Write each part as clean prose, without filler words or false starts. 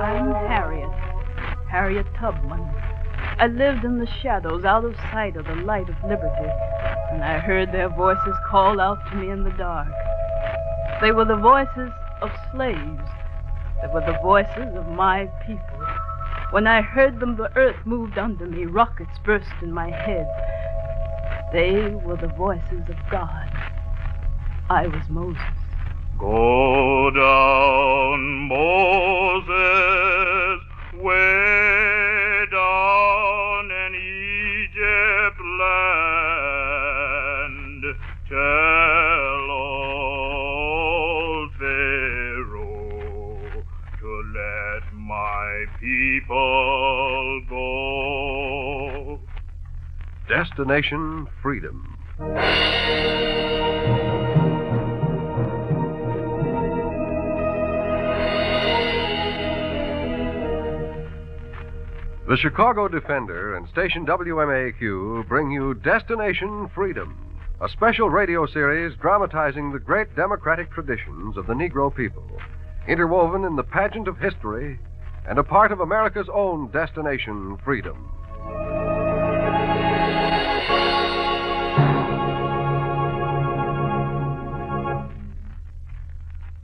I'm Harriet Tubman. I lived in the shadows, out of sight of the light of liberty, and I heard their voices call out to me in the dark. They were the voices of slaves. They were the voices of my people. When I heard them, the earth moved under me. Rockets burst in my head. They were the voices of God. I was Moses. Go down, Moses, way down in Egypt land. Tell old Pharaoh to let my people go. Destination Freedom. The Chicago Defender and station WMAQ bring you Destination Freedom, a special radio series dramatizing the great democratic traditions of the Negro people, interwoven in the pageant of history and a part of America's own Destination Freedom.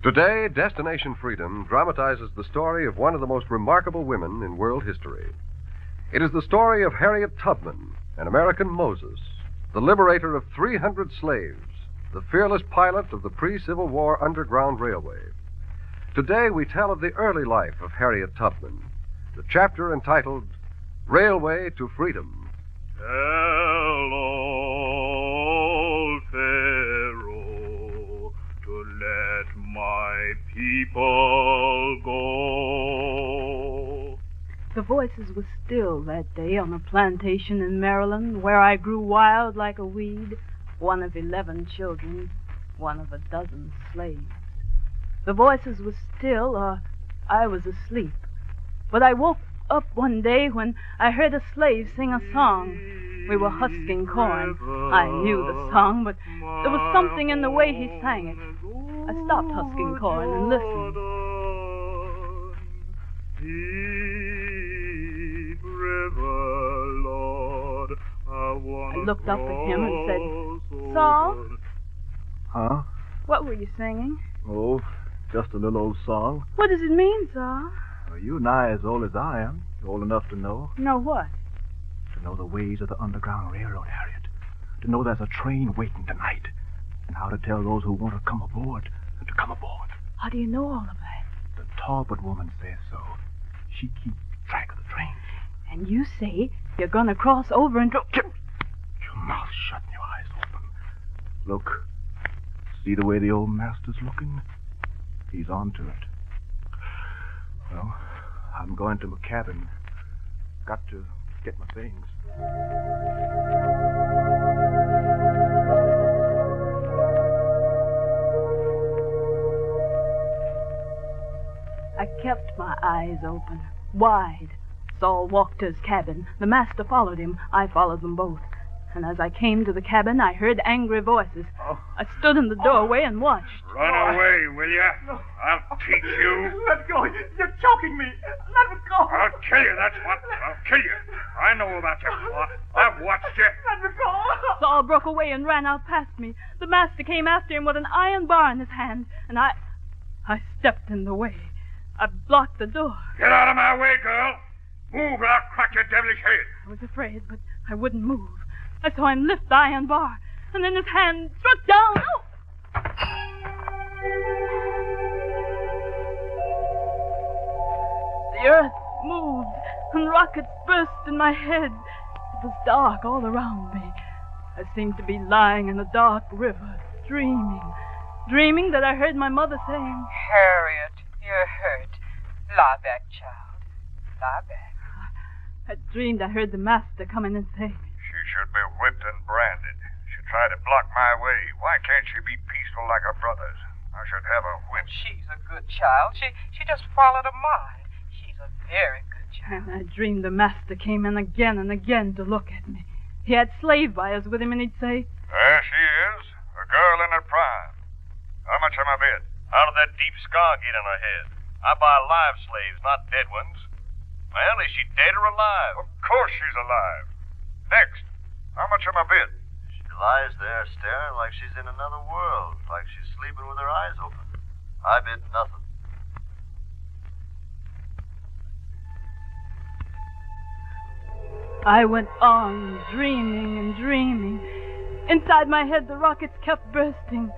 Today, Destination Freedom dramatizes the story of one of the most remarkable women in world history. It is the story of Harriet Tubman, an American Moses, the liberator of 300 slaves, the fearless pilot of the pre-Civil War Underground Railway. Today, we tell of the early life of Harriet Tubman, the chapter entitled Railway to Freedom. Tell old Pharaoh to let my people go. The voices were still that day on a plantation in Maryland where I grew wild like a weed, one of 11 children, one of a dozen slaves. The voices were still, or I was asleep. But I woke up one day when I heard a slave sing a song. We were husking corn. I knew the song, but there was something in the way he sang it. I stopped husking corn and listened. I looked up at him and said, Saul? Huh? What were you singing? Oh, just a little old song. What does it mean, Saul? Well, you're nigh as old as I am. You're old enough to know. Know what? To know the ways of the Underground Railroad, Harriet. To know there's a train waiting tonight. And how to tell those who want to come aboard to come aboard. How do you know all of that? The Talbot woman says so. She keeps track of the trains. And you say you're going to cross over and... Keep your mouth shut and your eyes open. Look. See the way the old master's looking? He's on to it. Well, I'm going to my cabin. Got to get my things. I kept my eyes open, wide. Saul walked to his cabin. The master followed him. I followed them both. And as I came to the cabin, I heard angry voices. I stood in the doorway and watched. Run away, will you? No. I'll teach you. Let go. You're choking me. Let me go. I'll kill you, that's what. I'll kill you. I know about your plot. I've watched you. Let me go. Saul broke away and ran out past me. The master came after him with an iron bar in his hand, and I stepped in the way. I blocked the door. Get out of my way, girl. Move or I'll crack your devilish head. I was afraid, but I wouldn't move. I saw him lift the iron bar, and then his hand struck down. Oh! The earth moved, and rockets burst in my head. It was dark all around me. I seemed to be lying in a dark river, dreaming that I heard my mother saying, Harriet, you're hurt. Lie back, child. Lie back. I dreamed I heard the master come in and say, She should be whipped and branded. She tried to block my way. Why can't she be peaceful like her brothers? I should have her whipped. She's a good child. She just followed her mind. She's a very good child. And I dreamed the master came in again and again to look at me. He had slave buyers with him, and he'd say, There she is, a girl in her prime. How much am I bid? How did that deep scar get in her head? I buy live slaves, not dead ones. Well, is she dead or alive? Of course she's alive. Next, how much am I bid? She lies there staring like she's in another world, like she's sleeping with her eyes open. I bid nothing. I went on dreaming and dreaming. Inside my head, the rockets kept bursting.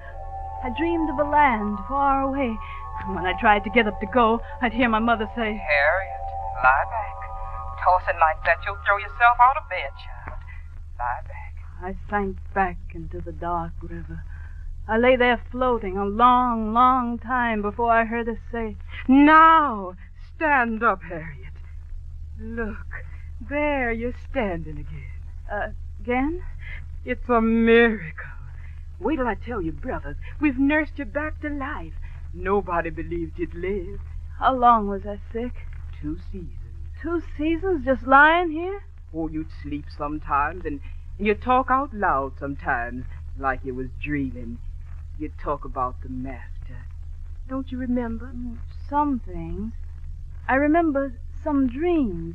I dreamed of a land far away. And when I tried to get up to go, I'd hear my mother say, Harriet, lie back. Tossing like that, you'll throw yourself out of bed, child. Lie back. I sank back into the dark river. I lay there floating a long, long time before I heard her say, Now, stand up, Harriet. Look, there you're standing again. Again? It's a miracle. Wait till I tell you, brothers. We've nursed you back to life. Nobody believed you'd live. How long was I sick? 2 seasons. 2 seasons just lying here? Oh, you'd sleep sometimes, and you'd talk out loud sometimes, like you was dreaming. You'd talk about the master. Don't you remember? Some things. I remember some dreams.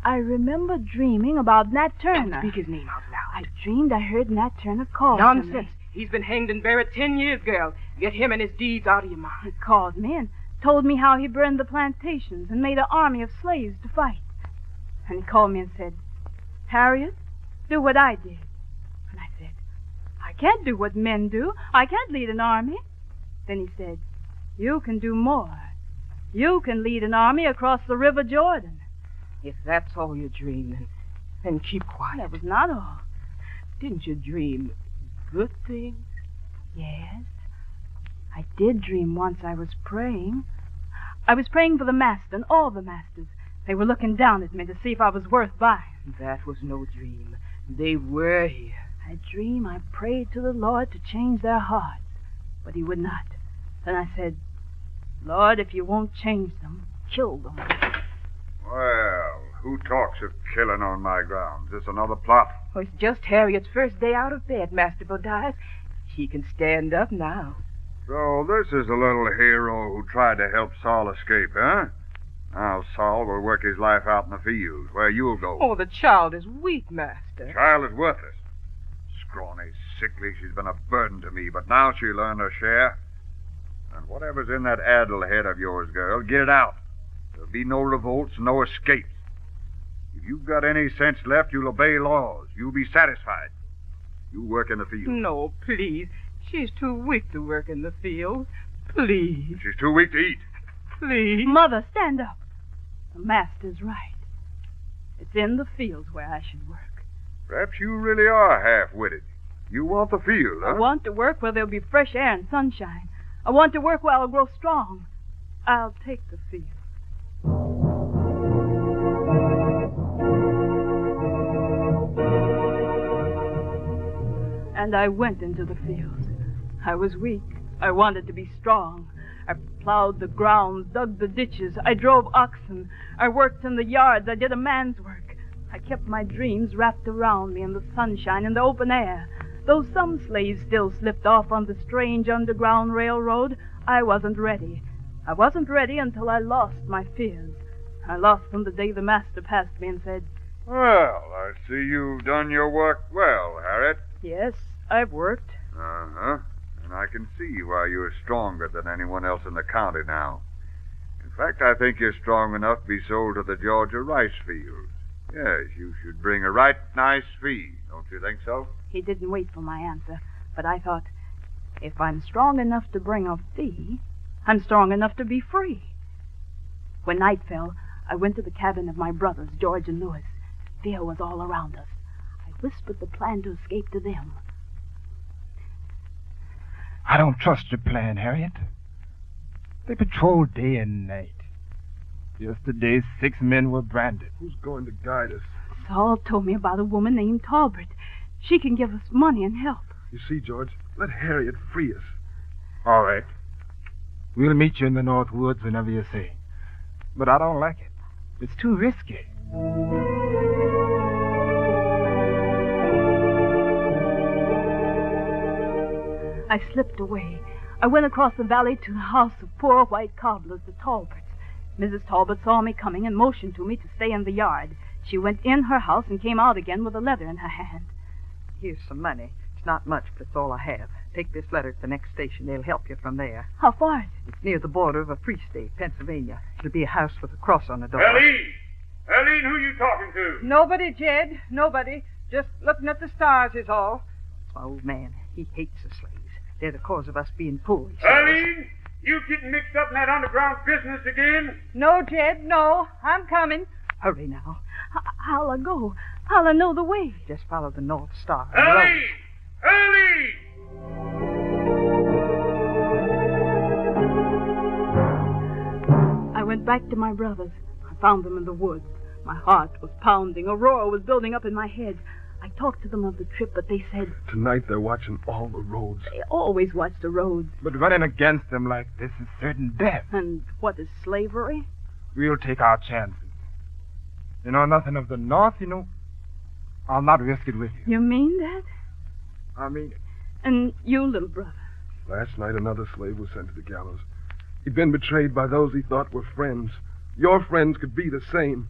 I remember dreaming about Nat Turner. Speak his name out loud. I dreamed I heard Nat Turner call Nonsense. to me. He's been hanged and buried 10 years, girl. Get him and his deeds out of your mind. He called me and told me how he burned the plantations and made an army of slaves to fight. And he called me and said, Harriet, do what I did. And I said, I can't do what men do. I can't lead an army. Then he said, you can do more. You can lead an army across the River Jordan. If that's all you dream, then keep quiet. That was not all. Didn't you dream good things? Yes. I did dream once I was praying. I was praying for the master and all the masters. They were looking down at me to see if I was worth buying. That was no dream. They were here. I dream I prayed to the Lord to change their hearts, but he would not. Then I said, Lord, if you won't change them, kill them. Well, who talks of killing on my grounds? Is this another plot? Oh, it's just Harriet's first day out of bed, Master Bodias. She can stand up now. So this is the little hero who tried to help Saul escape, huh? Now Saul will work his life out in the fields, where you'll go. Oh, the child is weak, Master. Child is worthless. Scrawny, sickly, she's been a burden to me, but now she'll earn her share. And whatever's in that addle head of yours, girl, get it out. There'll be no revolts, no escapes. If you've got any sense left, you'll obey laws. You'll be satisfied. You work in the field. No, please. She's too weak to work in the field. Please. She's too weak to eat. Please. Mother, stand up. The master's right. It's in the fields where I should work. Perhaps you really are half-witted. You want the field, huh? I want to work where there'll be fresh air and sunshine. I want to work where I'll grow strong. I'll take the field. And I went into the fields. I was weak. I wanted to be strong. I plowed the grounds, dug the ditches. I drove oxen. I worked in the yards. I did a man's work. I kept my dreams wrapped around me in the sunshine and the open air. Though some slaves still slipped off on the strange underground railroad, I wasn't ready. I wasn't ready until I lost my fears. I lost them the day the master passed me and said, Well, I see you've done your work well, Harriet. Yes, I've worked. Uh-huh. And I can see why you're stronger than anyone else in the county now. In fact, I think you're strong enough to be sold to the Georgia rice fields. Yes, you should bring a right nice fee. Don't you think so? He didn't wait for my answer, but I thought, if I'm strong enough to bring a fee, I'm strong enough to be free. When night fell, I went to the cabin of my brothers, George and Louis. Fear was all around us. I whispered the plan to escape to them. I don't trust your plan, Harriet. They patrol day and night. Yesterday, 6 men were branded. Who's going to guide us? Saul told me about a woman named Talbert. She can give us money and help. You see, George, let Harriet free us. All right. We'll meet you in the North Woods whenever you say. But I don't like it. It's too risky. I slipped away. I went across the valley to the house of poor white cobblers, the Talbots. Mrs. Talbot saw me coming and motioned to me to stay in the yard. She went in her house and came out again with a letter in her hand. Here's some money. It's not much, but it's all I have. Take this letter to the next station. They'll help you from there. How far is it? It's near the border of a free state, Pennsylvania. It'll be a house with a cross on the door. Eileen, who you talking to? Nobody, Jed. Nobody. Just looking at the stars is all. It's my old man. He hates the slaves. They're the cause of us being poor, he says. Eileen, you getting mixed up in that underground business again? No, Jed, no. I'm coming. Hurry now. How'll I go? How'll I know the way? Just follow the North Star. Eileen! Eileen! I went back to my brothers. I found them in the woods. My heart was pounding. A roar was building up in my head. I talked to them of the trip, but they said... Tonight they're watching all the roads. They always watch the roads. But running against them like this is certain death. And what is slavery? We'll take our chances. You know nothing of the North, I'll not risk it with you. You mean that? I mean it. And you, little brother? Last night another slave was sent to the gallows. He'd been betrayed by those he thought were friends. Your friends could be the same.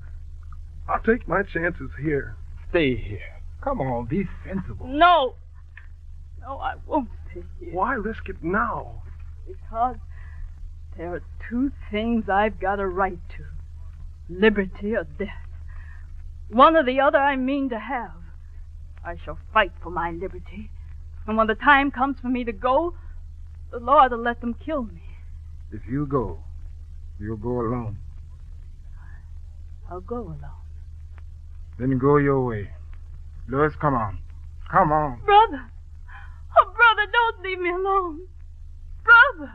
I'll take my chances here. Stay here. Come on, be sensible. No! No, I won't stay here. Why risk it now? Because there are two things I've got a right to. Liberty or death. One or the other I mean to have. I shall fight for my liberty. And when the time comes for me to go, the Lord will let them kill me. If you go, you'll go alone. I'll go alone. Then go your way. Louis, come on. Come on. Brother! Oh, brother, don't leave me alone. Brother!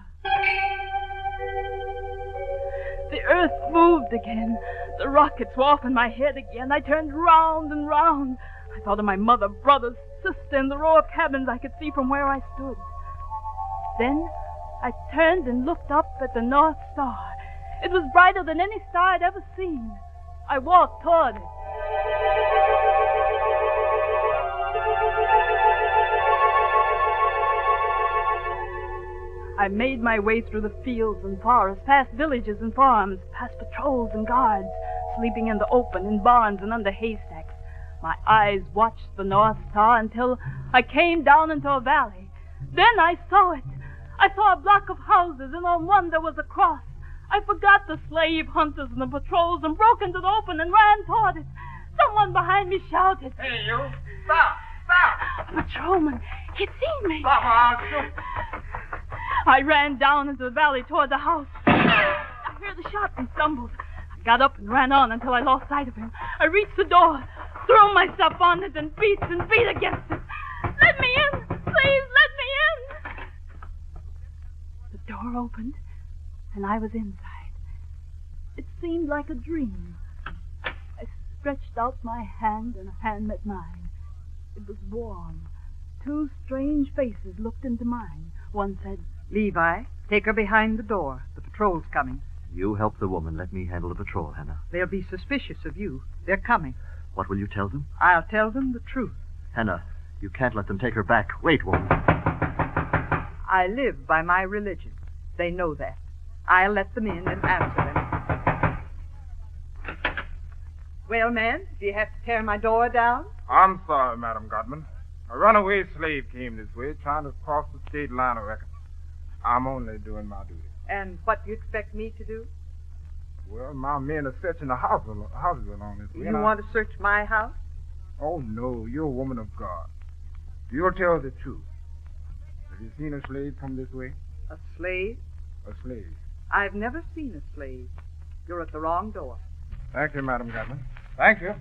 The earth moved again. The rockets were off in my head again. I turned round and round. I thought of my mother, brothers, sister, in the row of cabins I could see from where I stood. Then I turned and looked up at the North Star. It was brighter than any star I'd ever seen. I walked toward it. I made my way through the fields and forests, past villages and farms, past patrols and guards, sleeping in the open, in barns and under haystacks. My eyes watched the North Star until I came down into a valley. Then I saw it. I saw a block of houses, and on one there was a cross. I forgot the slave hunters and the patrols and broke into the open and ran toward it. Someone behind me shouted. Hey, you! Stop! Stop! A patrolman. He'd seen me. Stop or I'll shoot! I ran down into the valley toward the house. I heard the shots and stumbled. I got up and ran on until I lost sight of him. I reached the door, threw myself on it, and beat against it. Let me in! Please, let me in! The door opened, and I was inside. It seemed like a dream. I stretched out my hand, and a hand met mine. It was warm. Two strange faces looked into mine. One said, Levi, take her behind the door. The patrol's coming. You help the woman. Let me handle the patrol, Hannah. They'll be suspicious of you. They're coming. What will you tell them? I'll tell them the truth. Hannah, you can't let them take her back. Wait, woman. I live by my religion. They know that. I'll let them in and answer them. Well, man, do you have to tear my door down? I'm sorry, Madam Godman. A runaway slave came this way, trying to cross the state line, I reckon. I'm only doing my duty. And what do you expect me to do? Well, my men are searching the houses along this way. You want to search my house? Oh, no, you're a woman of God. You'll tell the truth. Have you seen a slave come this way? A slave? A slave. I've never seen a slave. You're at the wrong door. Thank you, Madam Godman. Thank you.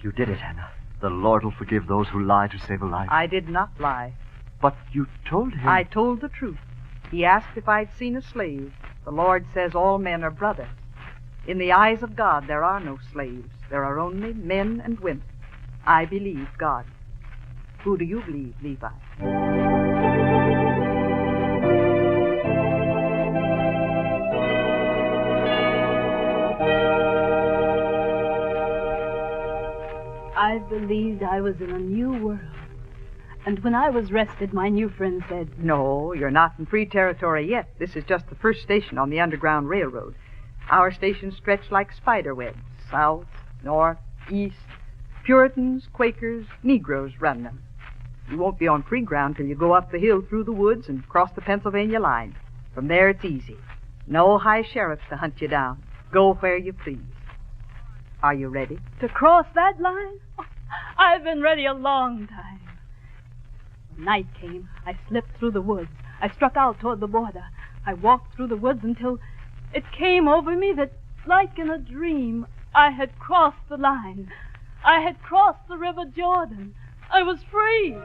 You did it, Hannah. The Lord will forgive those who lie to save a life. I did not lie. But you told him... I told the truth. He asked if I'd seen a slave. The Lord says all men are brothers. In the eyes of God, there are no slaves. There are only men and women. I believe God. Who do you believe, Levi? I believed I was in a new world. And when I was rested, my new friend said, No, you're not in free territory yet. This is just the first station on the Underground Railroad. Our stations stretch like spider webs. South, north, east. Puritans, Quakers, Negroes run them. You won't be on free ground till you go up the hill through the woods and cross the Pennsylvania line. From there, it's easy. No high sheriffs to hunt you down. Go where you please. Are you ready? To cross that line? Oh, I've been ready a long time. When night came, I slipped through the woods. I struck out toward the border. I walked through the woods until it came over me that, like in a dream, I had crossed the line. I had crossed the River Jordan. I was free.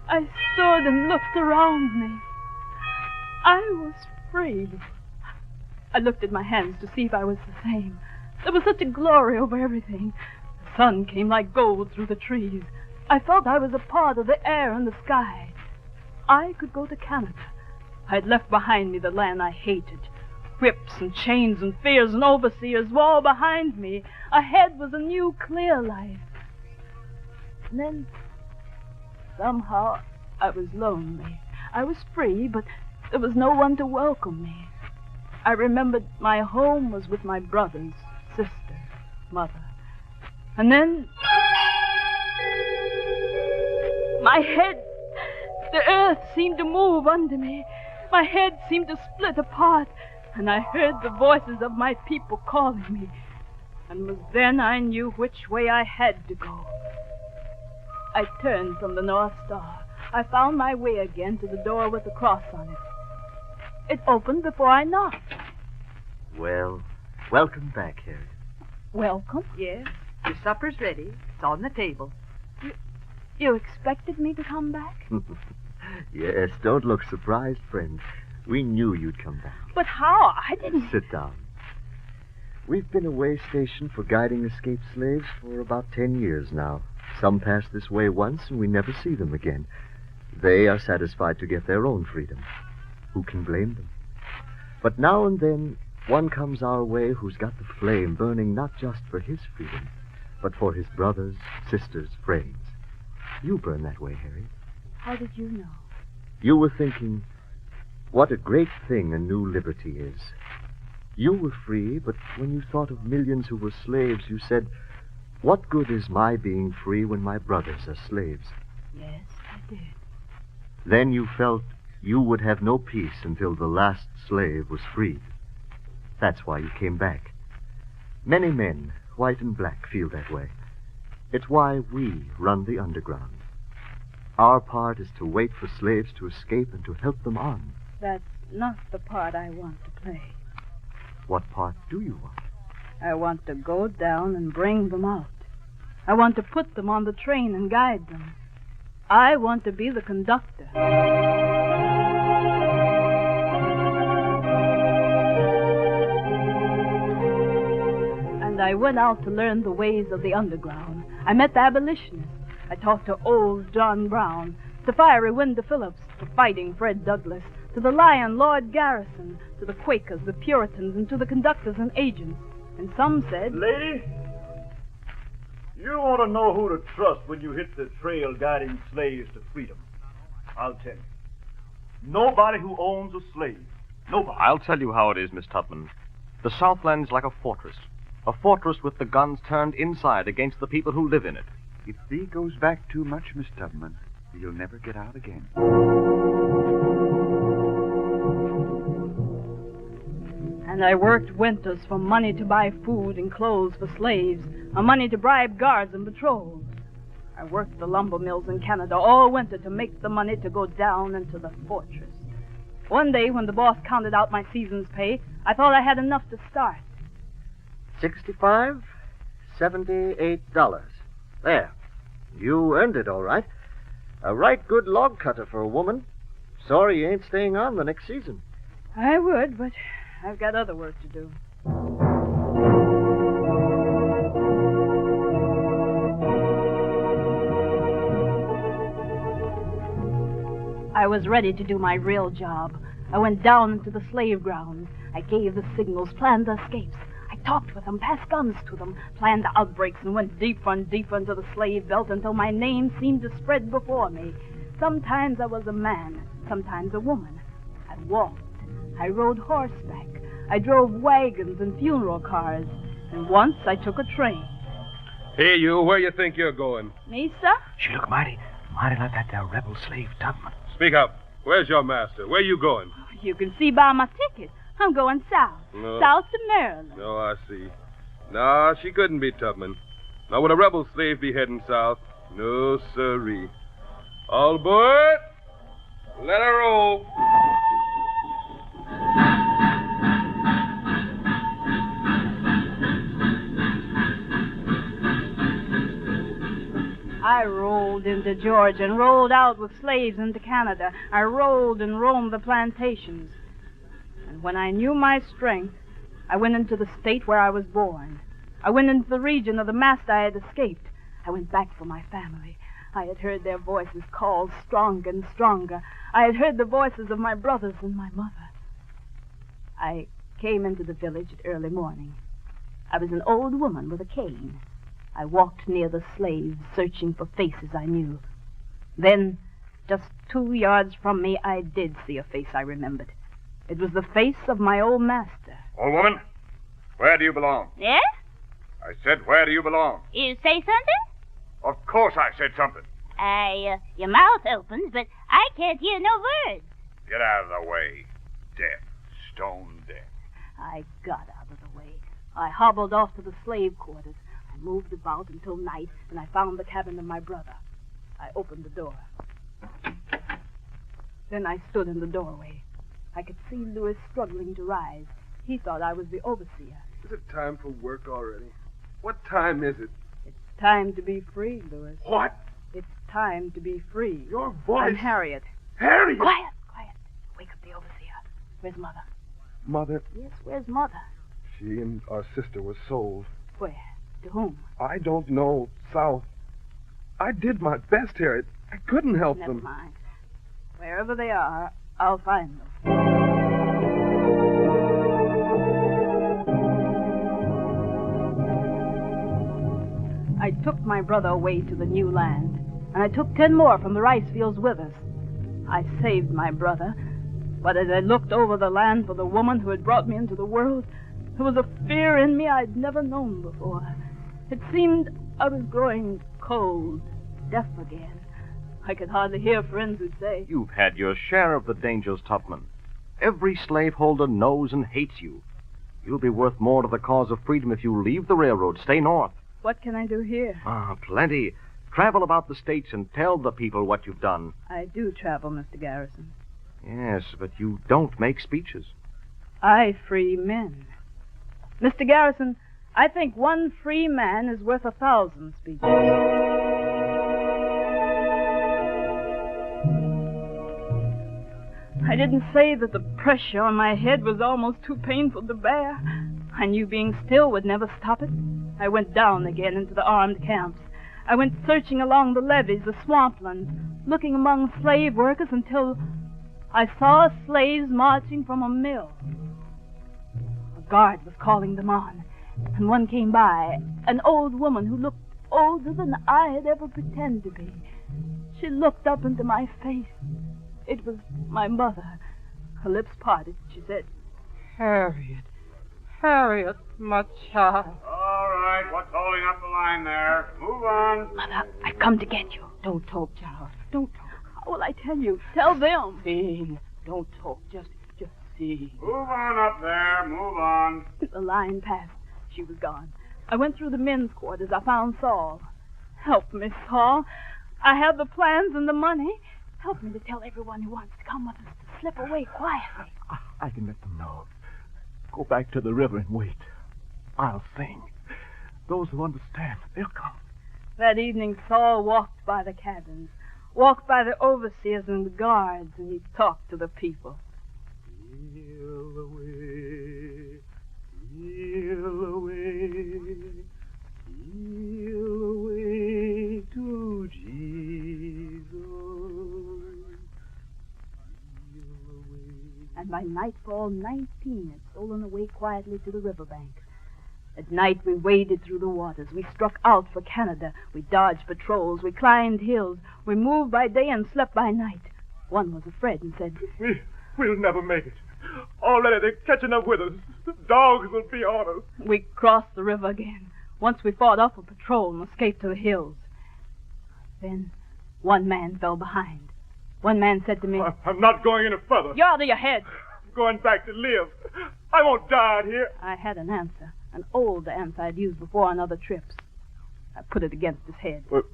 I stood and looked around me. I was free. I looked at my hands to see if I was the same. There was such a glory over everything. The sun came like gold through the trees. I felt I was a part of the air and the sky. I could go to Canada. I had left behind me the land I hated. Whips and chains and fears and overseers were all behind me. Ahead was a new, clear life. And then, somehow, I was lonely. I was free, but there was no one to welcome me. I remembered my home was with my brothers, sister, mother. And then, my head, the earth seemed to move under me. My head seemed to split apart, and I heard the voices of my people calling me. And was then I knew which way I had to go. I turned from the North Star. I found my way again to the door with the cross on it. It opened before I knocked. Well, welcome back, Harriet. Welcome? Yes, your supper's ready. It's on the table. You expected me to come back? Yes, don't look surprised, friend. We knew you'd come back. But how? I didn't... Sit down. We've been a way station for guiding escaped slaves for about 10 years now. Some pass this way once, and we never see them again. They are satisfied to get their own freedom. Who can blame them? But now and then, one comes our way who's got the flame burning not just for his freedom, but for his brothers, sisters, friends. You burn that way, Harriet. How did you know? You were thinking, what a great thing a new liberty is. You were free, but when you thought of millions who were slaves, you said, what good is my being free when my brothers are slaves? Yes, I did. Then you felt you would have no peace until the last slave was freed. That's why you came back. Many men, white and black, feel that way. It's why we run the underground. Our part is to wait for slaves to escape and to help them on. That's not the part I want to play. What part do you want? I want to go down and bring them out. I want to put them on the train and guide them. I want to be the conductor. And I went out to learn the ways of the underground. I met the abolitionists. I talked to old John Brown, to Fiery Winder Phillips, to Fighting Fred Douglass, to the Lion Lord Garrison, to the Quakers, the Puritans, and to the conductors and agents. And some said... Lady, you want to know who to trust when you hit the trail guiding slaves to freedom. I'll tell you. Nobody who owns a slave. Nobody. I'll tell you how it is, Miss Tubman. The Southland is like a fortress with the guns turned inside against the people who live in it. If thee goes back too much, Miss Tubman, you'll never get out again. And I worked winters for money to buy food and clothes for slaves, and money to bribe guards and patrols. I worked the lumber mills in Canada all winter to make the money to go down into the fortress. One day, when the boss counted out my season's pay, I thought I had enough to start. $65, $78. There. You earned it, all right. A right good log cutter for a woman. Sorry you ain't staying on the next season. I would, but I've got other work to do. I was ready to do my real job. I went down into the slave grounds. I gave the signals, planned the escapes. I talked with them, passed guns to them, planned outbreaks, and went deeper and deeper into the slave belt until my name seemed to spread before me. Sometimes I was a man, sometimes a woman. I walked. I rode horseback. I drove wagons and funeral cars. And once I took a train. Hey, you, where you think you're going? Me, sir? She look mighty like that there rebel slave Tubman. Speak up. Where's your master? Where you going? You can see by my ticket. I'm going south. No. South to Maryland. No, I see. No, she couldn't be Tubman. Now, would a rebel slave be heading south? No, sirree. All aboard. Let her roll. I rolled into Georgia and rolled out with slaves into Canada. I rolled and roamed the plantations. And when I knew my strength, I went into the state where I was born. I went into the region of the master I had escaped. I went back for my family. I had heard their voices call stronger and stronger. I had heard the voices of my brothers and my mother. I came into the village at early morning. I was an old woman with a cane. I walked near the slaves, searching for faces I knew. Then, just 2 yards from me, I did see a face I remembered. It was the face of my old master. Old woman, where do you belong? Yes? I said, where do you belong? You say something? Of course I said something. Your mouth opens, but I can't hear no words. Get out of the way. Deaf. Stone deaf. I got out of the way. I hobbled off to the slave quarters. I moved about until night, and I found the cabin of my brother. I opened the door. Then I stood in the doorway. I could see Louis struggling to rise. He thought I was the overseer. Is it time for work already? What time is it? It's time to be free, Louis. What? It's time to be free. Your voice. I'm Harriet. Harriet! Quiet. Wake up the overseer. Where's Mother? Mother? Yes, where's Mother? She and our sister were sold. Where? To whom? I don't know. South. I did my best, Harriet. I couldn't help Never them. mind. Wherever they are, I'll find them. I took my brother away to the new land, and I took 10 more from the rice fields with us. I saved my brother, but as I looked over the land for the woman who had brought me into the world, there was a fear in me I'd never known before. It seemed I was growing cold, deaf again. I could hardly hear friends who'd say, You've had your share of the dangers, Tubman. Every slaveholder knows and hates you. You'll be worth more to the cause of freedom if you leave the railroad, stay north. what can I do here? Plenty. Travel about the states and tell the people what you've done. I do travel, Mr. Garrison. Yes, but you don't make speeches. I free men. Mr. Garrison, I think one free man is worth 1,000 speeches. I didn't say that the pressure on my head was almost too painful to bear. I knew being still would never stop it. I went down again into the armed camps. I went searching along the levees, the swamplands, looking among slave workers until I saw slaves marching from a mill. A guard was calling them on, and one came by, an old woman who looked older than I had ever pretended to be. She looked up into my face. It was my mother. Her lips parted. She said, Harriet, my child. All right, what's holding up the line there? Move on. Mother, I've come to get you. Don't talk, child. Don't talk. How will I tell you? Tell them. Sing. Don't talk. Just sing. Move on up there. Move on. The line passed. She was gone. I went through the men's quarters. I found Saul. Help me, Saul. I have the plans and the money. Help me to tell everyone who wants to come with us to slip away quietly. I can let them know. Go back to the river and wait. I'll sing. Those who understand, they'll come. That evening, Saul walked by the cabins, walked by the overseers and the guards, and he talked to the people. Steal away, steal away, steal away to Jesus. By nightfall, 19 had stolen away quietly to the riverbank. At night, we waded through the waters. We struck out for Canada. We dodged patrols. We climbed hills. We moved by day and slept by night. One was afraid and said, We'll never make it. Already they're catching up with us. The dogs will be on us. We crossed the river again. Once we fought off a patrol and escaped to the hills. Then one man fell behind. One man said to me, I'm not going any further. You're out of your head. I'm going back to live. I won't die out here. I had an answer. An old answer I'd used before on other trips. I put it against his head. But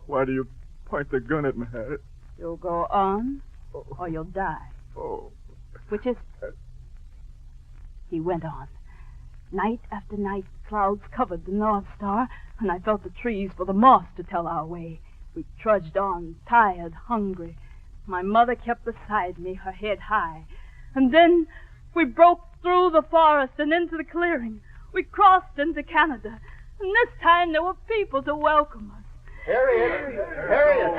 why do you point the gun at me, Harriet? You'll go on, or you'll die. Oh. Which is it? He went on. Night after night, clouds covered the North Star, and I felt the trees for the moss to tell our way. We trudged on, tired, hungry. My mother kept beside me, her head high. And then we broke through the forest and into the clearing. We crossed into Canada, and this time there were people to welcome us. Harriet,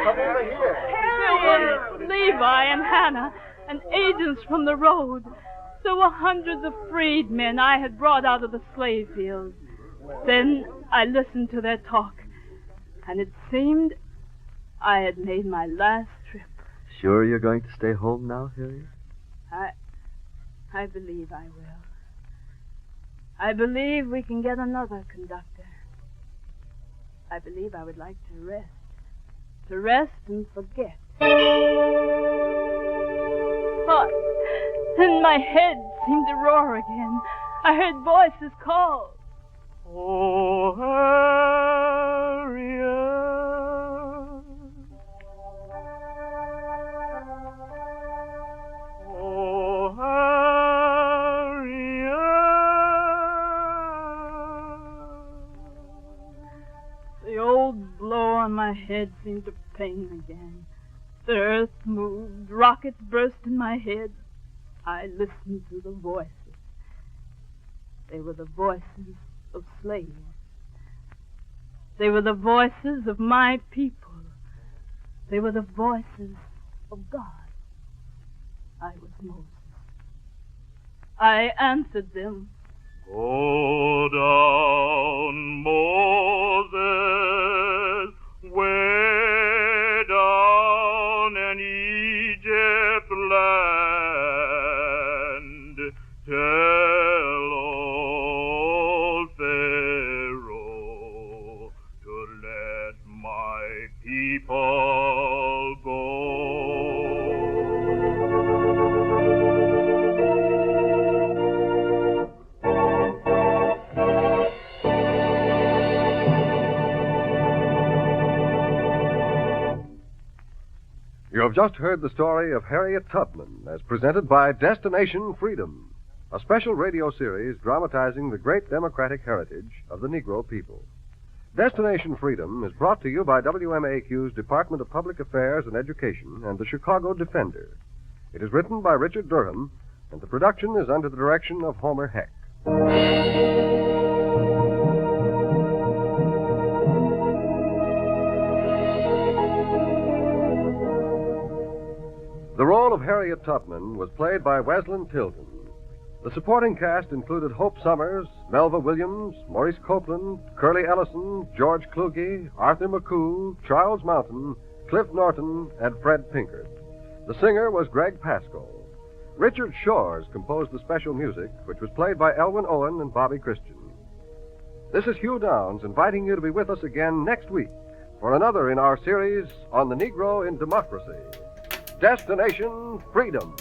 come over here. There were Levi and Hannah, and agents from the road. There were hundreds of freedmen I had brought out of the slave fields. Then I listened to their talk, and it seemed I had made my last trip. Sure you're going to stay home now, Harriet? I believe I will. I believe we can get another conductor. I believe I would like to rest. To rest and forget. But then my head seemed to roar again. I heard voices call. Oh, Harriet. Oh, Harriet. The old blow on my head seemed to pain again. The earth moved, rockets burst in my head. I listened to the voices. They were the voices of slaves. They were the voices of my people. They were the voices of God. I was Moses. I answered them. Go down, Moses, way down in Egypt land. Tell old Pharaoh to let my people go. You have just heard the story of Harriet Tubman as presented by Destination Freedom, a special radio series dramatizing the great democratic heritage of the Negro people. Destination Freedom is brought to you by WMAQ's Department of Public Affairs and Education and the Chicago Defender. It is written by Richard Durham, and the production is under the direction of Homer Heck. The role of Harriet Tubman was played by Wesley Tilton. The supporting cast included Hope Summers, Melva Williams, Maurice Copeland, Curly Ellison, George Kluge, Arthur McCoo, Charles Mountain, Cliff Norton, and Fred Pinkert. The singer was Greg Pascoe. Richard Shores composed the special music, which was played by Elwin Owen and Bobby Christian. This is Hugh Downs inviting you to be with us again next week for another in our series on the Negro in Democracy. Destination Freedom.